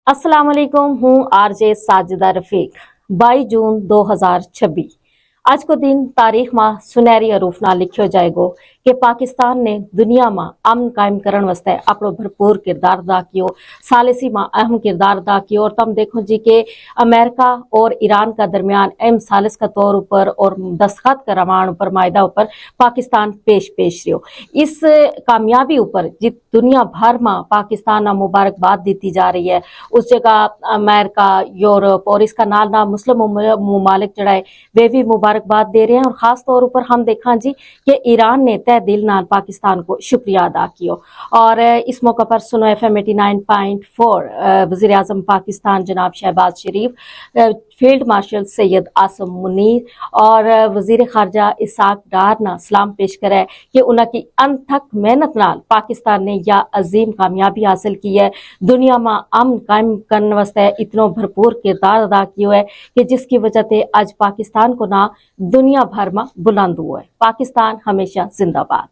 अस्सलाम वालेकुम, हूँ आरजे साजिदा रफीक। 22 जून 2026 आज को दिन तारीख में सुनहरी हरूफ ना लिखियो जाएगो कि पाकिस्तान ने दुनिया में अमन कायम करण वास्ते अपनो भरपूर किरदार अदा कियो, सालिसी में अहम किरदार अदा कियो। और तम देखो जी के अमेरिका और ईरान का दरमियान अहम सालिस का तौर पर और दस्तखत करवाण पर मायदा ऊपर पाकिस्तान पेश रहो। इस कामयाबी ऊपर जी दुनिया भर में पाकिस्तान मुबारकबाद दी जा रही है। उस जगह अमेरिका, यूरोप और इसका नाल ना मुस्लिम मुमालिक जड़ा है वे भी मुबारकबाद दे रहे हैं। और खास तौर पर हम देखा जी कि ईरान ने तय दिल नाल पाकिस्तान को शुक्रिया अदा किया। और इस मौके पर सुनो FM 89.4 वजीर आजम पाकिस्तान जनाब शहबाज शरीफ, फील्ड मार्शल सैयद आसम मुनीर और वजीर खारजा इसाक डार ना सलाम पेश करे कि उनकी अनथक मेहनत नाल पाकिस्तान ने यह अजीम कामयाबी हासिल की है। दुनिया में अमन कायम करने वास्ते इतनो भरपूर किरदार अदा किया है कि जिसकी वजह से आज पाकिस्तान को ना दुनिया भर में बुलंद हुआ है। पाकिस्तान हमेशा जिंदाबाद।